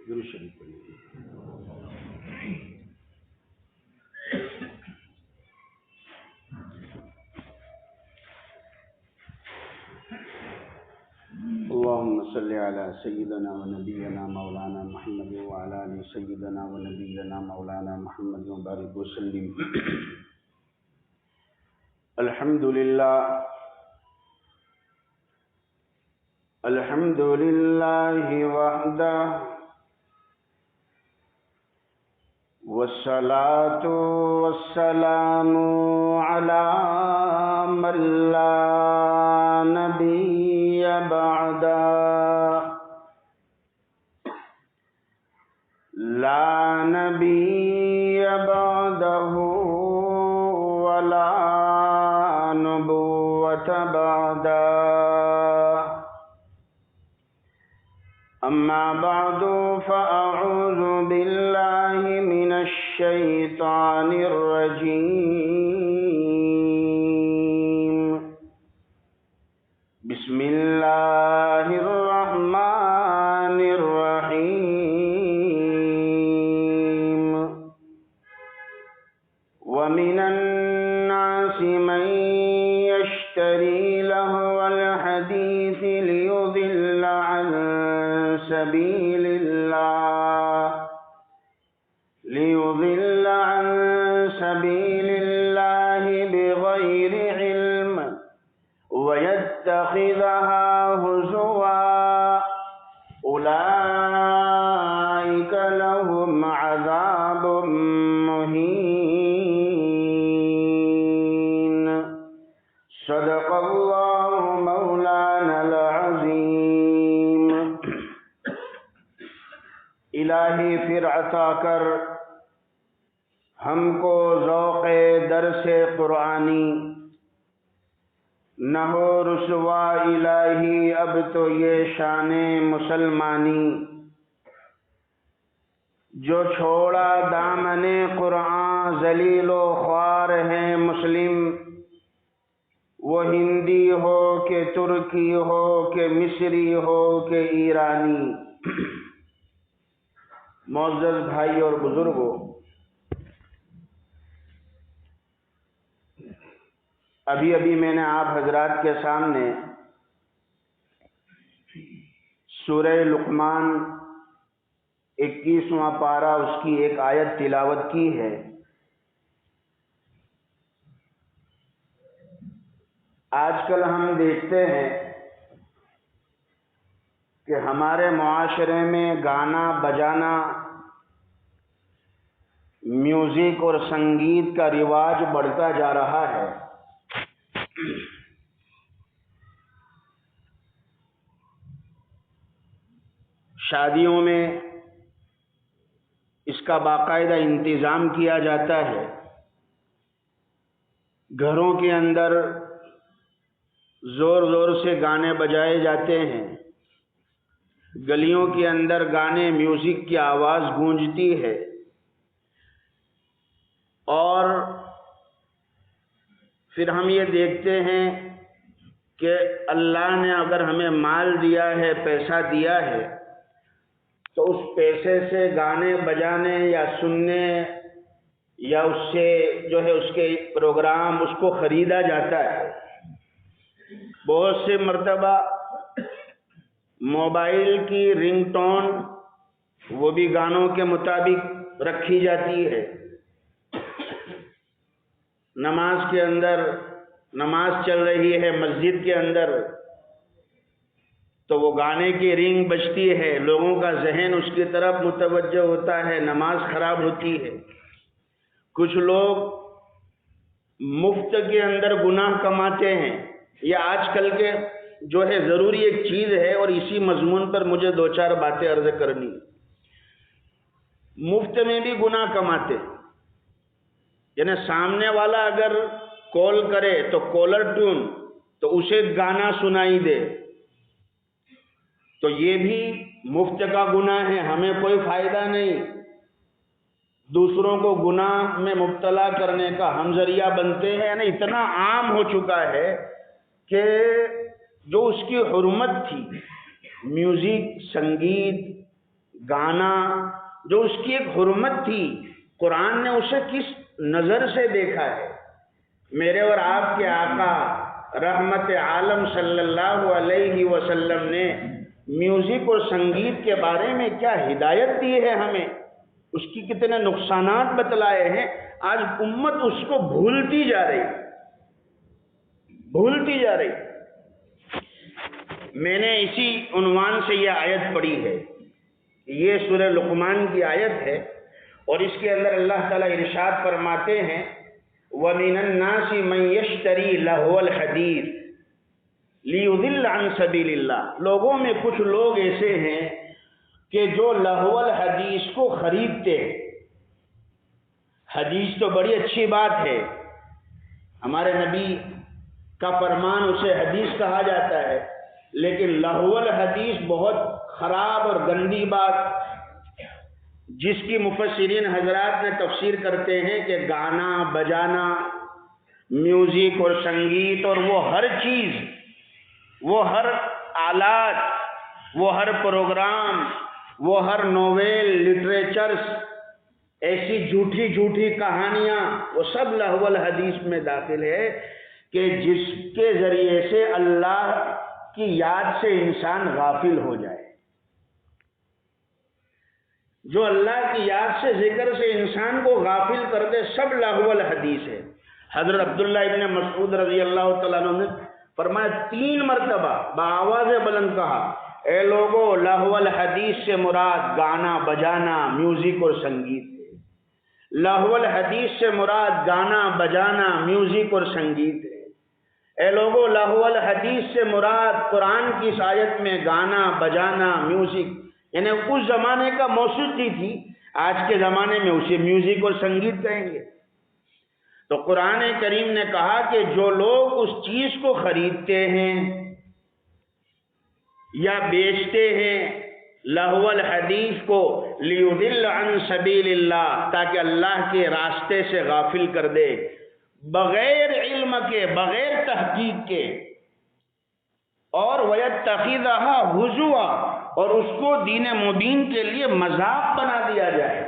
درود شریف پڑھیے۔ اللهم صل على سيدنا ونبينا مولانا محمد وعلى آل سيدنا ونبينا مولانا محمد وبارك وسلم۔ الحمد لله وحده والصلاة والسلام على من لا نبي بعده، لا نبي بعده ولا نبوة بعده، أما بعد فأعوذ بالله من الشيطان الرجيم، بسم الله الرحمن الرحيم، ومن الناس من يشتري لهو الحديث ليضل عن سبيل الله بغير علم ويتخذها هزوا، أولئك لهم عذاب مهين۔ صدق الله مولانا العظيم۔ الہی پھر عطا کر ہم کو ذوق درس قرآنی، نہ ہو رسوا الہی اب تو یہ شان مسلمانی، جو چھوڑا دامن قرآن ذلیل و خوار ہے مسلم، وہ ہندی ہو کہ ترکی ہو کہ مصری ہو کہ ایرانی۔ معزز بھائی اور بزرگوں، ابھی میں نے آپ حضرات کے سامنے سورہ لقمان 21واں پارہ اس کی ایک آیت تلاوت کی ہے۔ آج کل ہم دیکھتے ہیں کہ ہمارے معاشرے میں گانا بجانا، میوزک اور سنگیت کا رواج بڑھتا جا رہا ہے۔ شادیوں میں اس کا باقاعدہ انتظام کیا جاتا ہے، گھروں کے اندر زور زور سے گانے بجائے جاتے ہیں، گلیوں کے اندر گانے میوزک کی آواز گونجتی ہے، اور پھر ہم یہ دیکھتے ہیں کہ اللہ نے اگر ہمیں مال دیا ہے، پیسہ دیا ہے، تو اس پیسے سے گانے بجانے یا سننے یا اس سے جو ہے اس کے پروگرام اس کو خریدا جاتا ہے۔ بہت سے مرتبہ موبائل کی رنگ ٹون وہ بھی گانوں کے مطابق رکھی جاتی ہے۔ نماز کے اندر نماز چل رہی ہے مسجد کے اندر، تو وہ گانے کی رنگ بجتی ہے، لوگوں کا ذہن اس کی طرف متوجہ ہوتا ہے، نماز خراب ہوتی ہے۔ کچھ لوگ مفت کے اندر گناہ کماتے ہیں۔ یہ آج کل کے جو ہے ضروری ایک چیز ہے، اور اسی مضمون پر مجھے دو چار باتیں عرض کرنی۔ مفت میں بھی گناہ کماتے، یعنی سامنے والا اگر کال کرے تو کالر ٹون تو اسے گانا سنائی دے، تو یہ بھی مفت کا گناہ ہے، ہمیں کوئی فائدہ نہیں، دوسروں کو گناہ میں مبتلا کرنے کا ہم ذریعہ بنتے ہیں۔ یعنی اتنا عام ہو چکا ہے کہ جو اس کی حرمت تھی، میوزک، سنگیت، گانا، جو اس کی ایک حرمت تھی، قرآن نے اسے کس نظر سے دیکھا ہے؟ میرے اور آپ کے آقا رحمت عالم صلی اللہ علیہ وسلم نے میوزک اور سنگیت کے بارے میں کیا ہدایت دی ہے ہمیں، اس کی کتنے نقصانات بتلائے ہیں۔ آج امت اس کو بھولتی جا رہی، بھولتی جا رہی۔ میں نے اسی عنوان سے یہ آیت پڑھی ہے، یہ سورہ لقمان کی آیت ہے، اور اس کے اندر اللہ تعالیٰ ارشاد فرماتے ہیں وَمِنَ النَّاسِ مَن يَشْتَرِي لَهْوَ الْحَدِيثِ لِيُضِلَّ عَن سَبِيلِ اللَّهِ۔ لوگوں میں کچھ لوگ ایسے ہیں کہ جو لہو الحدیث کو خریدتے ہیں۔ حدیث تو بڑی اچھی بات ہے، ہمارے نبی کا فرمان اسے حدیث کہا جاتا ہے، لیکن لہو الحدیث بہت خراب اور گندی بات، جس کی مفسرین حضرات نے تفسیر کرتے ہیں کہ گانا بجانا، میوزک اور سنگیت، اور وہ ہر چیز، وہ ہر آلات، وہ ہر پروگرام، وہ ہر ناول، لٹریچرز، ایسی جھوٹی جھوٹی کہانیاں، وہ سب لہو الحدیث میں داخل ہے کہ جس کے ذریعے سے اللہ کی یاد سے انسان غافل ہو جائے۔ جو اللہ کی یاد سے، ذکر سے انسان کو غافل کر دے، سب لہو الحدیث ہے۔ حضرت عبداللہ ابن مسعود رضی اللہ تعالیٰ عنہ نے فرمایا 3 مرتبہ بآواز بلند کہا، اے لوگو، لہو الحدیث سے مراد گانا بجانا، میوزک اور سنگیت ہے۔ لہو الحدیث سے مراد گانا بجانا، میوزک اور سنگیت ہے۔ اے لوگو، لہو الحدیث سے مراد قرآن کی اس آیت میں گانا بجانا، میوزک، یعنی اس زمانے کا موسیقی تھی، آج کے زمانے میں اسے میوزک اور سنگیت کہیں گے۔ تو قرآن کریم نے کہا کہ جو لوگ اس چیز کو خریدتے ہیں یا بیچتے ہیں، لہو الحدیث کو، لیضل عن سبیل اللہ، تاکہ اللہ کے راستے سے غافل کر دے، بغیر علم کے، بغیر تحقیق کے، اور وَيَتَّخِذَهَا هُزُوًا، اور اس کو دین مبین کے لیے مذاق بنا دیا جائے،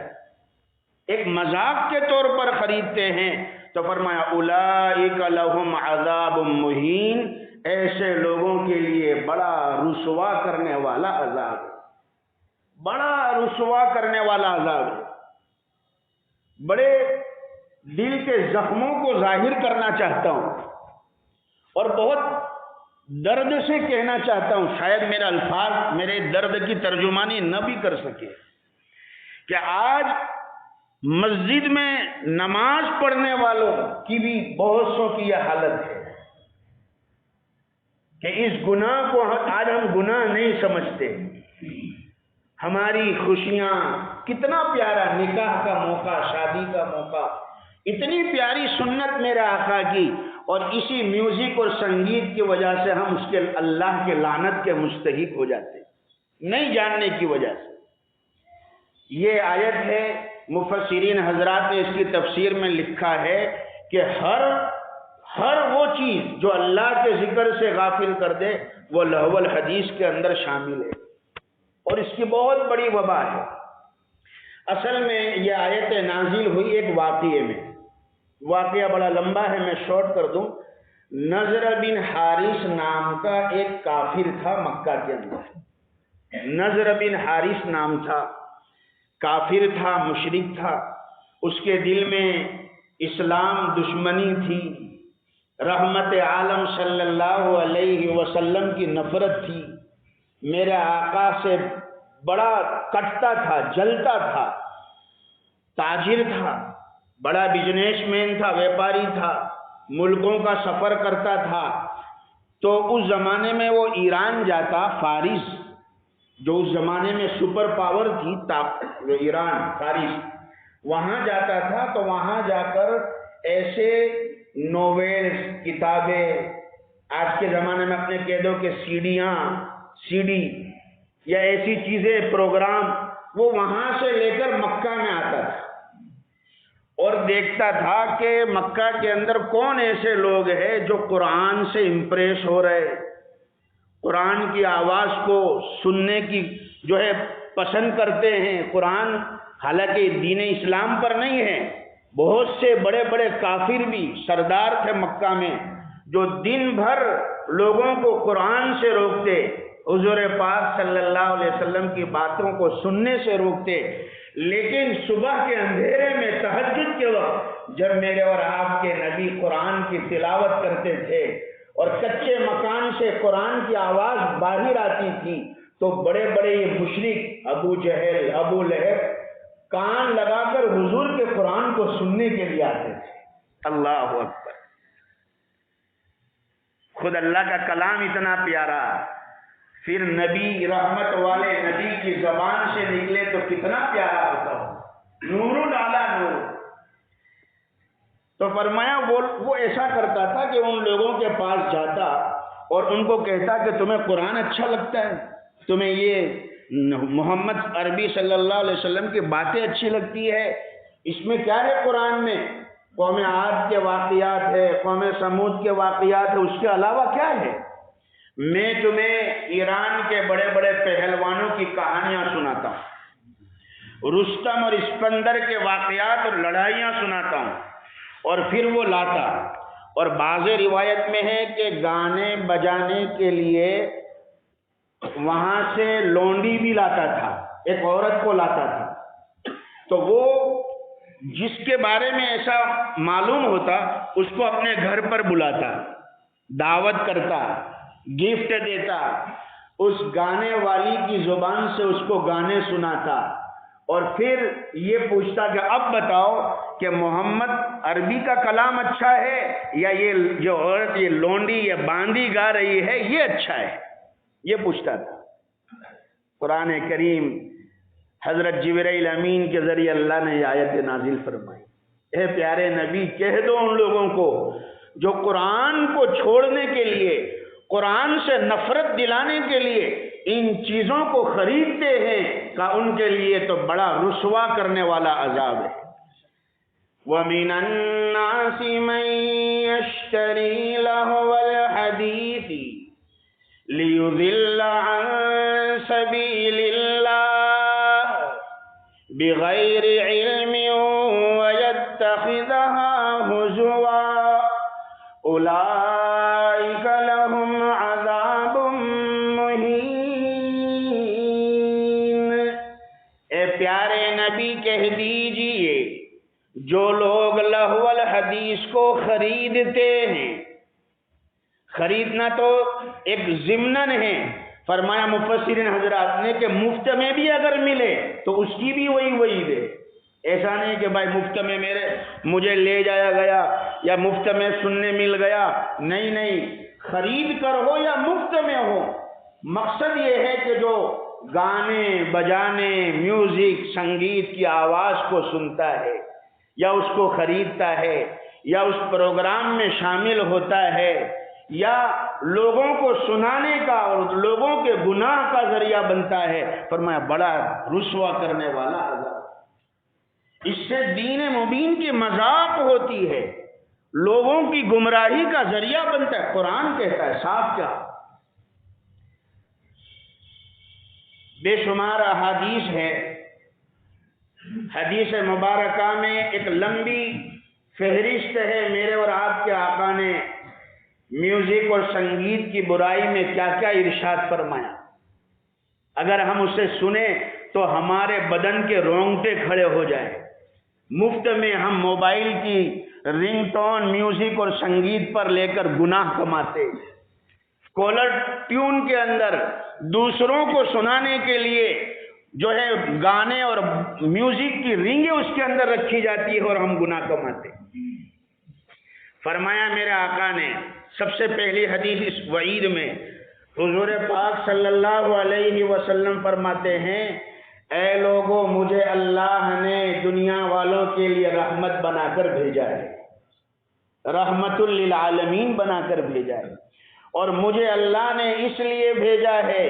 ایک مذاق کے طور پر خریدتے ہیں۔ تو فرمایا اولئک لہم عذاب مہین، ایسے لوگوں کے لیے بڑا رسوا کرنے والا عذاب ہے، بڑا رسوا کرنے والا عذاب ہے۔ بڑے دل کے زخموں کو ظاہر کرنا چاہتا ہوں اور بہت درد سے کہنا چاہتا ہوں، شاید میرا الفاظ میرے درد کی ترجمانی نہ بھی کر سکے، کہ آج مسجد میں نماز پڑھنے والوں کی بھی بہت سو کی یہ حالت ہے کہ اس گناہ کو آج ہم گناہ نہیں سمجھتے۔ ہماری خوشیاں، کتنا پیارا نکاح کا موقع، شادی کا موقع، اتنی پیاری سنت میرے آقا کی، اور اسی میوزک اور سنگیت کی وجہ سے ہم اس کے اللہ کے لعنت کے مستحق ہو جاتے ہیں، نہیں جاننے کی وجہ سے۔ یہ آیت ہے، مفسرین حضرات نے اس کی تفسیر میں لکھا ہے کہ ہر وہ چیز جو اللہ کے ذکر سے غافل کر دے، وہ لہو الحدیث کے اندر شامل ہے، اور اس کی بہت بڑی وبا ہے۔ اصل میں یہ آیت نازل ہوئی ایک واقعے میں، واقعہ بڑا لمبا ہے، میں شارٹ کر دوں۔ نضر بن حارث نام کا ایک کافر تھا مکہ کے اندر، نضر بن حارث نام تھا، کافر تھا، مشرک تھا، اس کے دل میں اسلام دشمنی تھی، رحمت عالم صلی اللہ علیہ وسلم کی نفرت تھی، میرے آقا سے بڑا کٹتا تھا، جلتا تھا، تاجر تھا، بڑا بزنس مین تھا، ویپاری تھا، ملکوں کا سفر کرتا تھا۔ تو اس زمانے میں وہ ایران جاتا، فارس جو اس زمانے میں سپر پاور تھی، ایران، فارس، وہاں جاتا تھا۔ تو وہاں جا کر ایسے ناولز، کتابیں، آج کے زمانے میں اپنے کہہ دو کہ سی ڈی یا ایسی چیزیں، پروگرام، وہ وہاں سے لے کر مکہ میں آتا تھا اور دیکھتا تھا کہ مکہ کے اندر کون ایسے لوگ ہیں جو قرآن سے امپریس ہو رہے، قرآن کی آواز کو سننے کی جو ہے پسند کرتے ہیں. قرآن حالانکہ دین اسلام پر نہیں ہے. بہت سے بڑے بڑے کافر بھی سردار تھے مکہ میں جو دن بھر لوگوں کو قرآن سے روکتے، حضور پاک صلی اللہ علیہ وسلم کی باتوں کو سننے سے روکتے. لیکن صبح کے اندھیرے میں تہجد کے وقت جب میرے اور آپ کے نبی قرآن کی تلاوت کرتے تھے اور کچے مکان سے قرآن کی آواز باہر آتی تھی تو بڑے بڑے یہ مشرک ابو جہل، ابو لہب کان لگا کر حضور کے قرآن کو سننے کے لیے آتے تھے. اللہ اکبر. خود اللہ کا کلام اتنا پیارا، پھر نبی رحمت والے نبی کی زبان سے نکلے تو کتنا پیارا ہوتا ہو. نور علی نور. تو فرمایا وہ ایسا کرتا تھا کہ ان لوگوں کے پاس جاتا اور ان کو کہتا کہ تمہیں قرآن اچھا لگتا ہے، تمہیں یہ محمد عربی صلی اللہ علیہ وسلم کی باتیں اچھی لگتی ہے، اس میں کیا ہے قرآن میں؟ قوم عاد کے واقعات ہے، قوم سمود کے واقعات ہے، اس کے علاوہ کیا ہے؟ میں تمہیں ایران کے بڑے بڑے پہلوانوں کی کہانیاں سناتا ہوں، رستم اور اسکندر کے واقعات اور لڑائیاں سناتا ہوں، اور پھر وہ لاتا. اور بعض روایت میں ہے کہ گانے بجانے کے لیے وہاں سے لونڈی بھی لاتا تھا، ایک عورت کو لاتا تھا. تو وہ جس کے بارے میں ایسا معلوم ہوتا اس کو اپنے گھر پر بلاتا، دعوت کرتا، گفٹ دیتا، اس گانے والی کی زبان سے اس کو گانے سناتا، اور پھر یہ پوچھتا کہ اب بتاؤ کہ محمد عربی کا کلام اچھا ہے یا یہ جو عورت یہ لونڈی یا باندی گا رہی ہے یہ اچھا ہے. یہ پوچھتا تھا. قرآن کریم حضرت جبرائیل امین کے ذریعے اللہ نے یہ آیت نازل فرمائی. اے پیارے نبی کہہ دو ان لوگوں کو جو قرآن کو چھوڑنے کے لیے، قرآن سے نفرت دلانے کے لیے ان چیزوں کو خریدتے ہیں کہ ان کے لیے تو بڑا رسوا کرنے والا عذاب ہے. وَمِنَ النَّاسِ مَن يَشْتَرِي لَهْوَ الْحَدِيثِ لِيُضِلَّ عَن سَبِيلِ اللَّهِ بِغَيْرِ عِلْمٍ وَيَتَّخِذَهَا هُزُوًا أُولَئِكَ لَهُمْ عَذَابٌ مُّهِينٌ. اے پیارے نبی کہہ دیجئے جو لوگ لہو الحدیث کو خریدتے ہیں، خریدنا تو ایک ضمناً ہے، فرمایا مفسرین حضرات نے کہ مفت میں بھی اگر ملے تو اس کی بھی وہی دے. ایسا نہیں کہ بھائی مفت میں مجھے لے جایا گیا یا مفت میں سننے مل گیا. نہیں، خرید کر ہو یا مفت میں ہو، مقصد یہ ہے کہ جو گانے بجانے میوزک سنگیت کی آواز کو سنتا ہے یا اس کو خریدتا ہے یا اس پروگرام میں شامل ہوتا ہے یا لوگوں کو سنانے کا اور لوگوں کے گناہ کا ذریعہ بنتا ہے، فرمایا بڑا رسوا کرنے والا عذاب. اس سے دین مبین کی مذاق ہوتی ہے، لوگوں کی گمراہی کا ذریعہ بنتا ہے. قرآن کہتا ہے صاف کیا، بے شمار احادیث ہے. حدیث مبارکہ میں ایک لمبی فہرست ہے میرے اور آپ کے آقا نے میوزک اور سنگیت کی برائی میں کیا کیا ارشاد فرمایا. اگر ہم اسے سنیں تو ہمارے بدن کے رونگٹے کھڑے ہو جائیں. مفت میں ہم موبائل کی رنگ ٹون میوزک اور سنگیت پر لے کر گناہ کماتے. کالر ٹیون کے اندر دوسروں کو سنانے کے لیے جو ہے گانے اور میوزک کی رنگیں اس کے اندر رکھی جاتی ہے اور ہم گناہ کماتے. فرمایا میرے آقا نے سب سے پہلی حدیث اس وعید میں حضور پاک صلی اللہ علیہ وسلم فرماتے ہیں اے لوگوں مجھے اللہ نے دنیا والوں کے لیے رحمت بنا کر بھیجا ہے، رحمت للعالمین بنا کر بھیجا ہے، اور مجھے اللہ نے اس لیے بھیجا ہے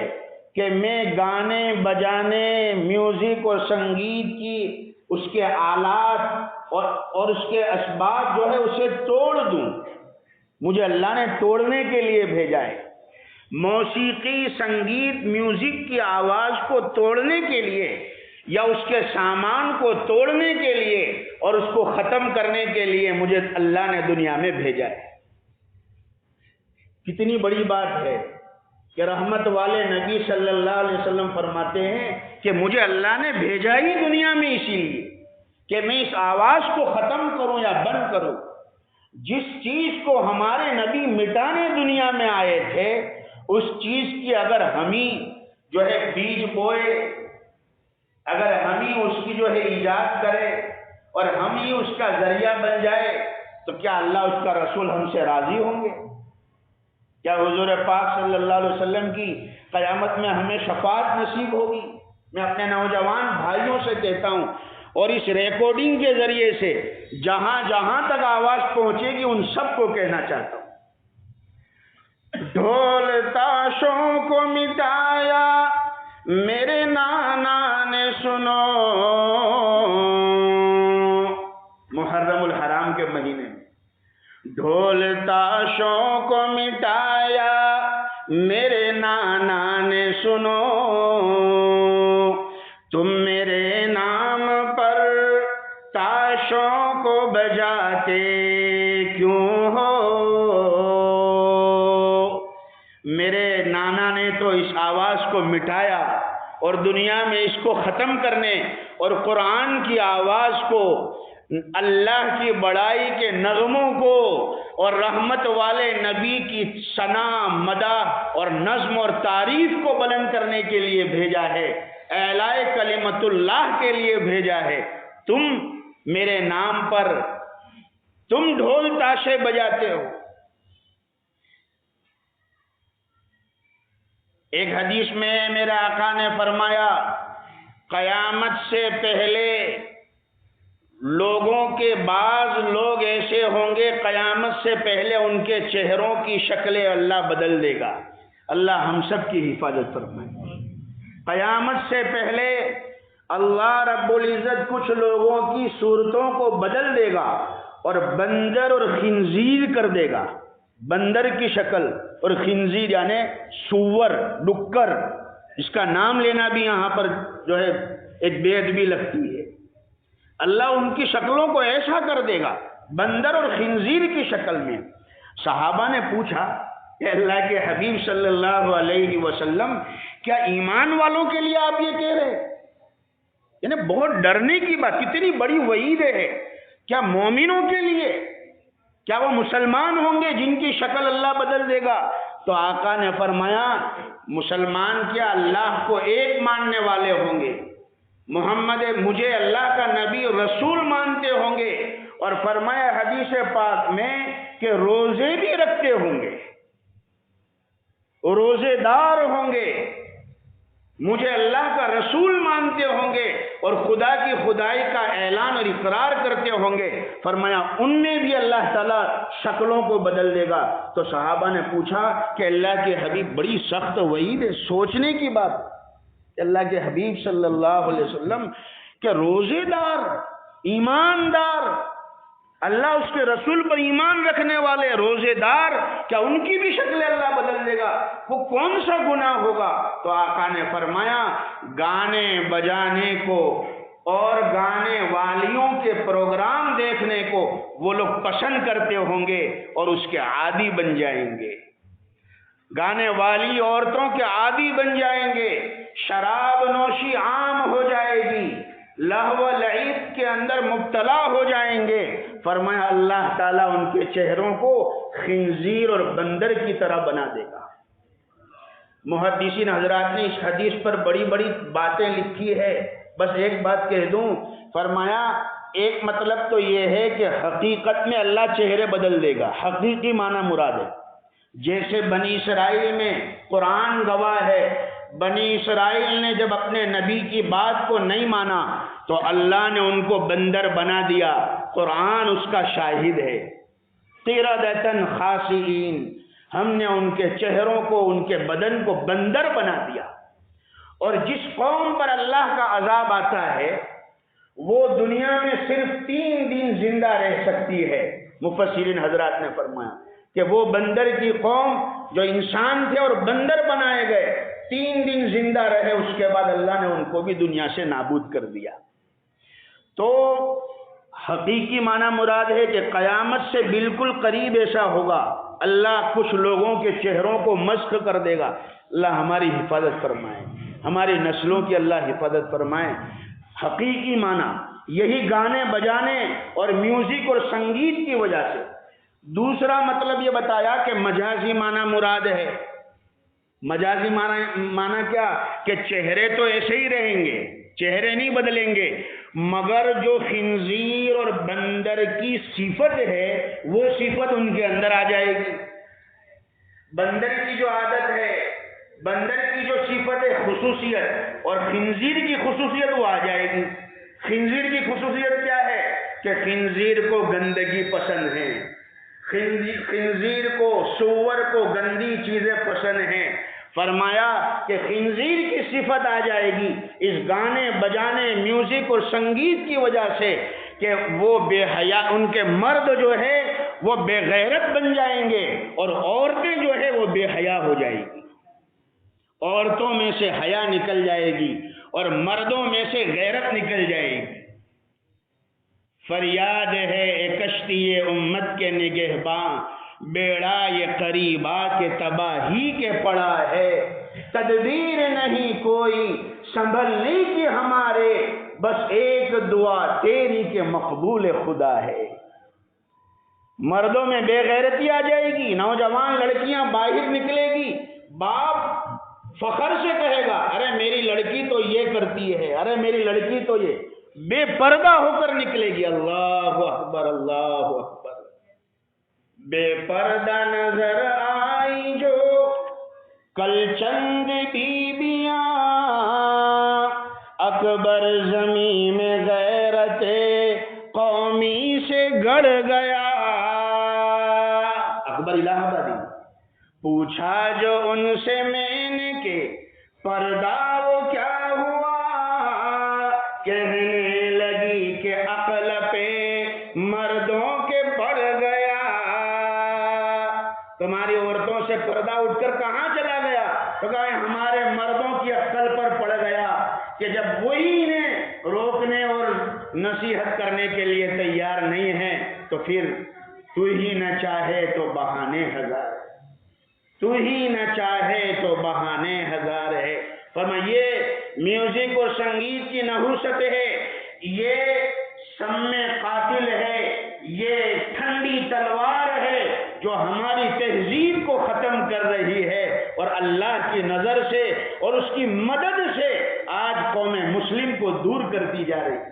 کہ میں گانے بجانے میوزک اور سنگیت کی اس کے آلات اور اس کے اسباب جو ہے اسے توڑ دوں. مجھے اللہ نے توڑنے کے لیے بھیجا ہے. موسیقی، سنگیت، میوزک کی آواز کو توڑنے کے لیے یا اس کے سامان کو توڑنے کے لیے اور اس کو ختم کرنے کے لیے مجھے اللہ نے دنیا میں بھیجا ہے۔ کتنی بڑی بات ہے کہ رحمت والے نبی صلی اللہ علیہ وسلم فرماتے ہیں کہ مجھے اللہ نے بھیجا ہی دنیا میں اسی لیے کہ میں اس آواز کو ختم کروں یا بند کروں۔ جس چیز کو ہمارے نبی مٹانے دنیا میں آئے تھے، اس چیز کی اگر ہم ہی جو ہے بیج بوئے، اگر ہم ہی اس کی جو ہے ایجاد کرے اور ہم ہی اس کا ذریعہ بن جائے تو کیا اللہ اس کا رسول ہم سے راضی ہوں گے؟ کیا حضور پاک صلی اللہ علیہ وسلم کی قیامت میں ہمیں شفاعت نصیب ہوگی؟ میں اپنے نوجوان بھائیوں سے کہتا ہوں اور اس ریکارڈنگ کے ذریعے سے جہاں جہاں تک آواز پہنچے گی ان سب کو کہنا چاہتا ہوں، ڈھول تاشوں کو مٹایا میرے نانا نے سنو۔ محرم الحرام کے مہینے میں ڈھول تاشوں کو مٹایا میرے نانا نے سنو، تم میرے نام پر تاشوں کو بجاتے کیوں ہو؟ میرے نانا نے تو اس آواز کو مٹایا اور دنیا میں اس کو ختم کرنے اور قرآن کی آواز کو، اللہ کی بڑائی کے نغموں کو اور رحمت والے نبی کی ثنا، مدح اور نظم اور تعریف کو بلند کرنے کے لیے بھیجا ہے، اعلاء کلمت اللہ کے لیے بھیجا ہے۔ تم میرے نام پر تم ڈھول تاشے بجاتے ہو۔ ایک حدیث میں میرے آقا نے فرمایا، قیامت سے پہلے لوگوں کے بعض لوگ ایسے ہوں گے قیامت سے پہلے ان کے چہروں کی شکلیں اللہ بدل دے گا۔ اللہ ہم سب کی حفاظت فرمائے۔ قیامت سے پہلے اللہ رب العزت کچھ لوگوں کی صورتوں کو بدل دے گا اور بندر اور خنزیر کر دے گا۔ بندر کی شکل اور خنزیر یعنی سور، ڈکر، اس کا نام لینا بھی یہاں پر جو ہے ایک بے ادبی لگتی ہے۔ اللہ ان کی شکلوں کو ایسا کر دے گا بندر اور خنزیر کی شکل میں۔ صحابہ نے پوچھا کہ اللہ کے حبیب صلی اللہ علیہ وسلم، کیا ایمان والوں کے لیے آپ یہ کہہ رہے؟ یعنی بہت ڈرنے کی بات، کتنی بڑی وعید ہے۔ کیا مومنوں کے لیے؟ کیا وہ مسلمان ہوں گے جن کی شکل اللہ بدل دے گا؟ تو آقا نے فرمایا، مسلمان کیا اللہ کو ایک ماننے والے ہوں گے، محمد مجھے اللہ کا نبی رسول مانتے ہوں گے، اور فرمایا حدیث پاک میں کہ روزے بھی رکھتے ہوں گے، روزے دار ہوں گے، مجھے اللہ کا رسول مانتے ہوں گے اور خدا کی خدائی کا اعلان اور اقرار کرتے ہوں گے۔ فرمایا ان میں بھی اللہ تعالیٰ شکلوں کو بدل دے گا۔ تو صحابہ نے پوچھا کہ اللہ کے حبیب، بڑی سخت وعید ہے، سوچنے کی بات کہ اللہ کے حبیب صلی اللہ علیہ وسلم کہ روزے دار، ایماندار، اللہ اس کے رسول پر ایمان رکھنے والے روزے دار، کیا ان کی بھی شکل اللہ بدل دے گا؟ وہ کون سا گناہ ہوگا؟ تو آقا نے فرمایا، گانے بجانے کو اور گانے والیوں کے پروگرام دیکھنے کو وہ لوگ پسند کرتے ہوں گے اور اس کے عادی بن جائیں گے، گانے والی عورتوں کے عادی بن جائیں گے، شراب نوشی عام ہو جائے گی، لہو و لعب کے اندر مبتلا ہو جائیں گے۔ فرمایا اللہ تعالیٰ ان کے چہروں کو خنزیر اور بندر کی طرح بنا دے گا۔ محدثین حضرات نے اس حدیث پر بڑی بڑی باتیں لکھی ہے، بس ایک بات کہہ دوں۔ فرمایا ایک مطلب تو یہ ہے کہ حقیقت میں اللہ چہرے بدل دے گا، حقیقی معنی مراد ہے۔ جیسے بنی اسرائیل میں قرآن گواہ ہے، بنی اسرائیل نے جب اپنے نبی کی بات کو نہیں مانا تو اللہ نے ان کو بندر بنا دیا، قرآن اس کا شاہد ہے۔ قردۃ خاسئین، ہم نے ان کے چہروں کو، ان کے بدن کو بندر بنا دیا۔ اور جس قوم پر اللہ کا عذاب آتا ہے وہ دنیا میں صرف 3 دن زندہ رہ سکتی ہے۔ مفسرین حضرات نے فرمایا کہ وہ بندر کی قوم جو انسان تھے اور بندر بنائے گئے 3 دن زندہ رہے، اس کے بعد اللہ نے ان کو بھی دنیا سے نابود کر دیا۔ تو حقیقی معنی مراد ہے کہ قیامت سے بالکل قریب ایسا ہوگا، اللہ کچھ لوگوں کے چہروں کو مسخ کر دے گا۔ اللہ ہماری حفاظت فرمائے، ہماری نسلوں کی اللہ حفاظت فرمائے۔ حقیقی معنی یہی گانے بجانے اور میوزک اور سنگیت کی وجہ سے۔ دوسرا مطلب یہ بتایا کہ مجازی معنی مراد ہے۔ مجازی معنی کیا؟ کہ چہرے تو ایسے ہی رہیں گے، چہرے نہیں بدلیں گے، مگر جو خنزیر اور بندر کی صفت ہے وہ صفت ان کے اندر آ جائے گی۔ بندر کی جو عادت ہے، بندر کی جو صفت ہے، خصوصیت، اور خنزیر کی خصوصیت وہ آ جائے گی۔ خنزیر کی خصوصیت کیا ہے؟ کہ خنزیر کو گندگی پسند ہے، خنزیر کو، سور کو گندی چیزیں پسند ہیں۔ فرمایا کہ خنزیر کی صفت آ جائے گی اس گانے بجانے میوزک اور سنگیت کی وجہ سے کہ وہ بے حیا، ان کے مرد جو ہے وہ بے غیرت بن جائیں گے اور عورتیں جو ہے وہ بے حیا ہو جائیں گی۔ عورتوں میں سے حیا نکل جائے گی اور مردوں میں سے غیرت نکل جائے گی۔ فریاد ہے اے کشتی امت کے نگہباں، بیڑا یہ قریبا کے تباہی کے پڑا ہے۔ تدبیر نہیں کوئی سنبھلنے کی ہمارے، بس ایک دعا تیری کے مقبول خدا ہے۔ مردوں میں بے غیرتی آ جائے گی، نوجوان لڑکیاں باہر نکلے گی، باپ فخر سے کہے گا ارے میری لڑکی تو یہ کرتی ہے، ارے میری لڑکی تو یہ، بے پردہ ہو کر نکلے گی۔ اللہ اکبر، اللہ اکبر۔ بے پردہ نظر آئی جو کل چند بیبیاں، اکبر زمین میں غیرت قومی سے گڑ گیا۔ اکبر الہ آبادی۔ پوچھا جو ان سے میں نے کہ پردہ وہ کیا ہوا، کہنے لگی کہ عقل پہ مردوں کے پڑ گیا۔ تمہاری عورتوں سے پردہ اٹھ کر کہاں چلا گیا؟ تو کہا ہمارے مردوں کی عقل پر پڑ گیا کہ جب وہی انہیں روکنے اور نصیحت کرنے کے لیے تیار نہیں ہے تو پھر تو ہی نہ چاہے تو بہانے ہزار، تو ہی نہ چاہے تو بہانے ہزار ہے۔ فرمایا یہ میوزک اور سنگیت کی نحوست ہے، یہ سم قاتل ہے، یہ ٹھنڈی تلوار ہے جو ہماری تہذیب کو ختم کر رہی ہے، اور اللہ کی نظر سے اور اس کی مدد سے آج قوم مسلم کو دور کرتی جا رہی ہے۔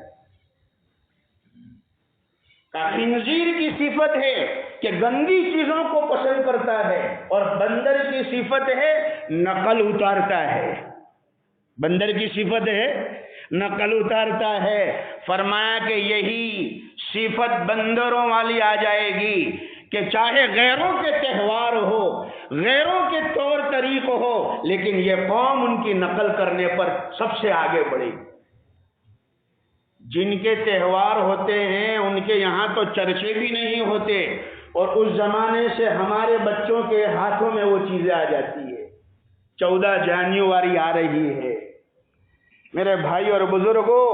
خنزیر کی صفت ہے کہ گندی چیزوں کو پسند کرتا ہے، اور بندر کی صفت ہے نقل اتارتا ہے۔ بندر کی صفت ہے نقل اتارتا ہے۔ فرمایا کہ یہی صفت بندروں والی آ جائے گی کہ چاہے غیروں کے تہوار ہو، غیروں کے طور طریق ہو، لیکن یہ قوم ان کی نقل کرنے پر سب سے آگے بڑھے گی۔ جن کے تہوار ہوتے ہیں ان کے یہاں تو چرچے بھی نہیں ہوتے، اور اس زمانے سے ہمارے بچوں کے ہاتھوں میں وہ چیزیں آ جاتی ہے۔ 14 جنوری آ رہی ہے۔ میرے بھائی اور بزرگوں،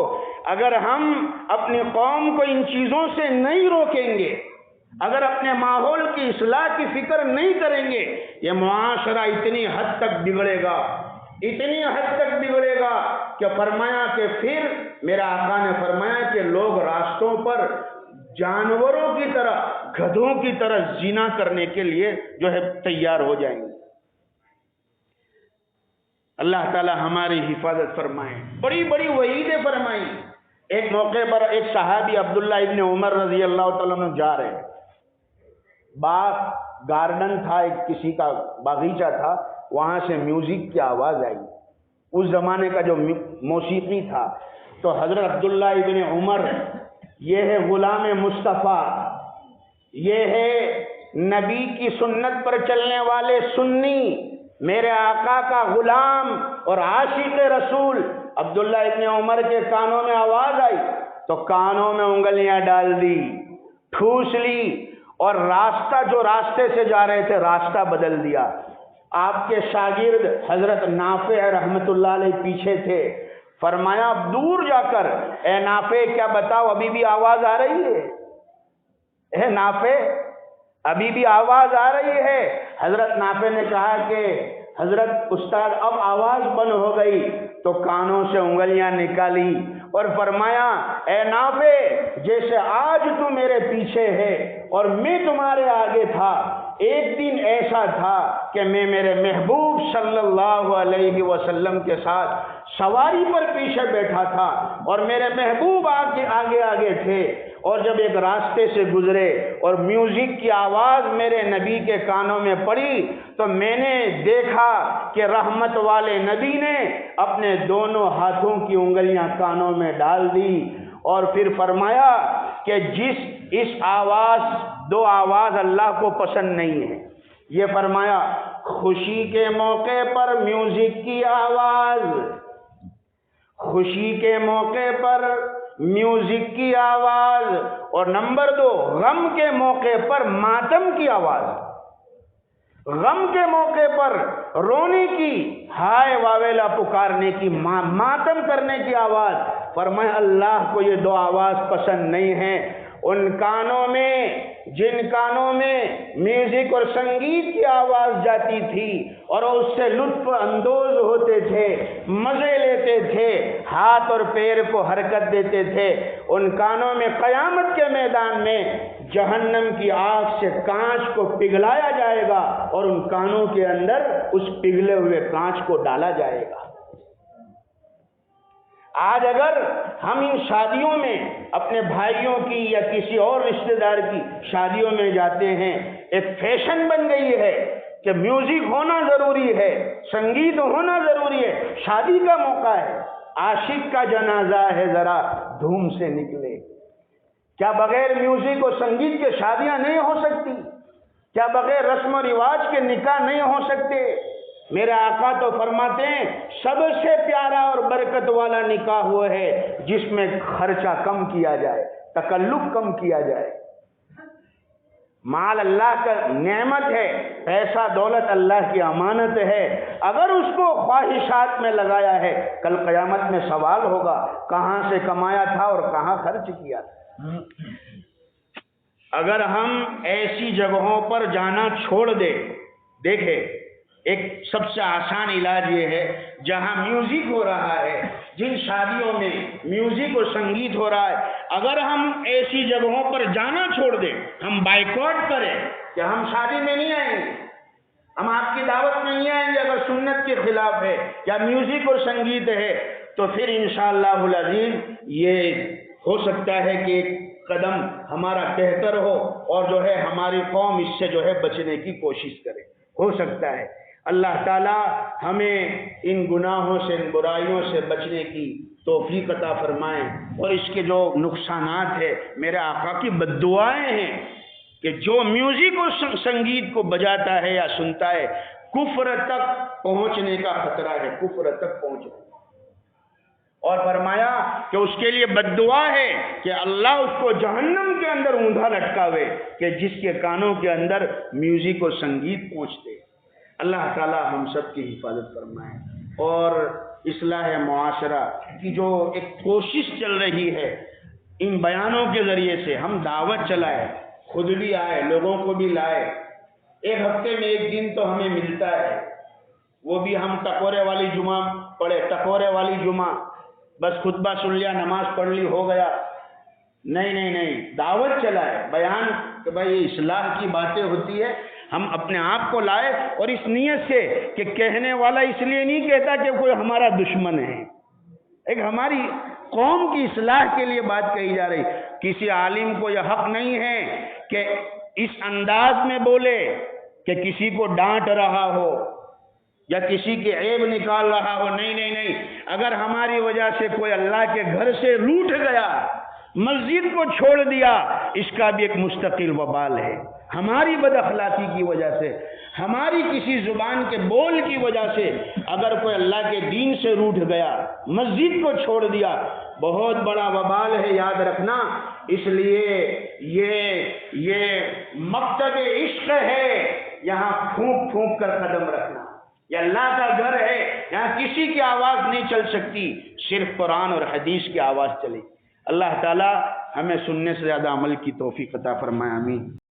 اگر ہم اپنی قوم کو ان چیزوں سے نہیں روکیں گے، اگر اپنے ماحول کی اصلاح کی فکر نہیں کریں گے، یہ معاشرہ اتنی حد تک بگڑے گا، اتنی حد تک بگڑے گا کہ فرمایا کہ پھر میرا آقا نے فرمایا کہ لوگ راستوں پر جانوروں کی طرح، گدھوں کی طرح زنا کرنے کے لیے جو ہے تیار ہو جائیں گے۔ اللہ تعالی ہماری حفاظت فرمائے۔ بڑی بڑی وعیدیں فرمائی۔ ایک موقع پر ایک صحابی عبداللہ ابن عمر رضی اللہ تعالیٰ عنہ جا رہے، باغ گارڈن تھا، ایک کسی کا باغیچہ تھا، وہاں سے میوزک کی آواز آئی، اس زمانے کا جو موسیقی تھا۔ تو حضرت عبداللہ ابن عمر، یہ ہے غلام مصطفیٰ، یہ ہے نبی کی سنت پر چلنے والے سنی، میرے آقا کا غلام اور عاشق رسول۔ عبداللہ ابن عمر کے کانوں میں آواز آئی تو کانوں میں انگلیاں ڈال دی، ٹھوس لی، اور راستہ جو راستے سے جا رہے تھے راستہ بدل دیا. آپ کے شاگرد حضرت نافع رحمت اللہ علیہ پیچھے تھے. فرمایا اب دور جا کر اے نافع کیا بتاؤ ابھی بھی آواز آ رہی ہے؟ اے نافع ابھی بھی آواز آ رہی ہے؟ حضرت نافع نے کہا کہ حضرت استاد اب آواز بند ہو گئی. تو کانوں سے انگلیاں نکالی اور فرمایا اے نافع جیسے آج تو میرے پیچھے ہے اور میں تمہارے آگے تھا، ایک دن ایسا تھا کہ میں میرے محبوب صلی اللہ علیہ وسلم کے ساتھ سواری پر پیچھے بیٹھا تھا اور میرے محبوب آگے آگے تھے، اور جب ایک راستے سے گزرے اور میوزک کی آواز میرے نبی کے کانوں میں پڑی تو میں نے دیکھا کہ رحمت والے نبی نے اپنے دونوں ہاتھوں کی انگلیاں کانوں میں ڈال دی، اور پھر فرمایا کہ اس آواز دو آواز اللہ کو پسند نہیں ہے. یہ فرمایا خوشی کے موقع پر میوزک کی آواز، خوشی کے موقع پر میوزک کی آواز، اور نمبر 2 غم کے موقع پر ماتم کی آواز. غم کے موقع پر رونے کی، ہائے واویلا پکارنے کی، ماتم کرنے کی آواز. فرمایا اللہ کو یہ دو آواز پسند نہیں ہے. ان کانوں میں جن کانوں میں میوزک اور سنگیت کی آواز جاتی تھی اور اس سے لطف اندوز ہوتے تھے، مزے لیتے تھے، ہاتھ اور پیر کو حرکت دیتے تھے، ان کانوں میں قیامت کے میدان میں جہنم کی آگ سے کانچ کو پگھلایا جائے گا اور ان کانوں کے اندر اس پگھلے ہوئے کانچ کو ڈالا جائے گا. آج اگر ہم ان شادیوں میں اپنے بھائیوں کی یا کسی اور رشتہ دار کی شادیوں میں جاتے ہیں، ایک فیشن بن گئی ہے کہ میوزک ہونا ضروری ہے، سنگیت ہونا ضروری ہے. شادی کا موقع ہے، عاشق کا جنازہ ہے، ذرا دھوم سے نکلے. کیا بغیر میوزک اور سنگیت کے شادیاں نہیں ہو سکتی؟ کیا بغیر رسم و رواج کے نکاح نہیں ہو سکتے؟ میرے آقا تو فرماتے ہیں سب سے پیارا اور برکت والا نکاح وہ ہے جس میں خرچہ کم کیا جائے، تکلف کم کیا جائے. مال اللہ کا نعمت ہے، پیسہ دولت اللہ کی امانت ہے. اگر اس کو خواہشات میں لگایا ہے کل قیامت میں سوال ہوگا کہاں سے کمایا تھا اور کہاں خرچ کیا تھا. اگر ہم ایسی جگہوں پر جانا چھوڑ دیں، دیکھیں ایک سب سے آسان علاج یہ ہے جہاں میوزک ہو رہا ہے، جن شادیوں میں میوزک اور سنگیت ہو رہا ہے، اگر ہم ایسی جگہوں پر جانا چھوڑ دیں، ہم بائیکاٹ کریں کہ ہم شادی میں نہیں آئیں گے، ہم آپ کی دعوت میں نہیں آئیں گے اگر سنت کے خلاف ہے یا میوزک اور سنگیت ہے، تو پھر انشاءاللہ العزیز یہ ہو سکتا ہے کہ ایک قدم ہمارا بہتر ہو اور جو ہے ہماری قوم اس سے جو ہے بچنے کی کوشش کرے. ہو سکتا ہے. اللہ تعالی ہمیں ان گناہوں سے، ان برائیوں سے بچنے کی توفیق عطا فرمائیں. اور اس کے جو نقصانات ہیں، میرے آقا کی بد دعائیں ہیں کہ جو میوزک اور سنگیت کو بجاتا ہے یا سنتا ہے کفر تک پہنچنے کا خطرہ ہے، کفر تک پہنچنے. اور فرمایا کہ اس کے لیے بد دعا ہے کہ اللہ اس کو جہنم کے اندر اوندا لٹکاوے کہ جس کے کانوں کے اندر میوزک اور سنگیت پہنچتے. اللہ تعالی ہم سب کی حفاظت فرمائے. اور اصلاح معاشرہ کی جو ایک کوشش چل رہی ہے، ان بیانوں کے ذریعے سے ہم دعوت چلائے، خود بھی آئے، لوگوں کو بھی لائے. ایک ہفتے میں ایک دن تو ہمیں ملتا ہے، وہ بھی ہم ٹکورے والی جمعہ پڑھے، ٹکورے والی جمعہ بس خطبہ سن لیا، نماز پڑھ لی، ہو گیا. نہیں، دعوت چلائے، بیان کہ بھائی اصلاح کی باتیں ہوتی ہے، ہم اپنے آپ کو لائے اور اس نیت سے کہ کہنے والا اس لیے نہیں کہتا کہ کوئی ہمارا دشمن ہے، ایک ہماری قوم کی اصلاح کے لیے بات کہی جا رہی. کسی عالم کو یہ حق نہیں ہے کہ اس انداز میں بولے کہ کسی کو ڈانٹ رہا ہو یا کسی کی عیب نکال رہا ہو. نہیں، اگر ہماری وجہ سے کوئی اللہ کے گھر سے روٹھ گیا، مسجد کو چھوڑ دیا، اس کا بھی ایک مستقل وبال ہے. ہماری بد اخلاقی کی وجہ سے ہماری کسی زبان کے بول کی وجہ سے اگر کوئی اللہ کے دین سے روٹھ گیا، مسجد کو چھوڑ دیا، بہت بڑا وبال ہے، یاد رکھنا۔ اس لیے یہ مکتب عشق ہے، یہاں پھونک پھونک کر قدم رکھنا۔ یہ اللہ کا گھر ہے، یہاں کسی کی آواز نہیں چل سکتی، صرف قرآن اور حدیث کی آواز چلے۔ اللہ تعالی ہمیں سننے سے زیادہ عمل کی توفیق عطا فرمائے، آمین۔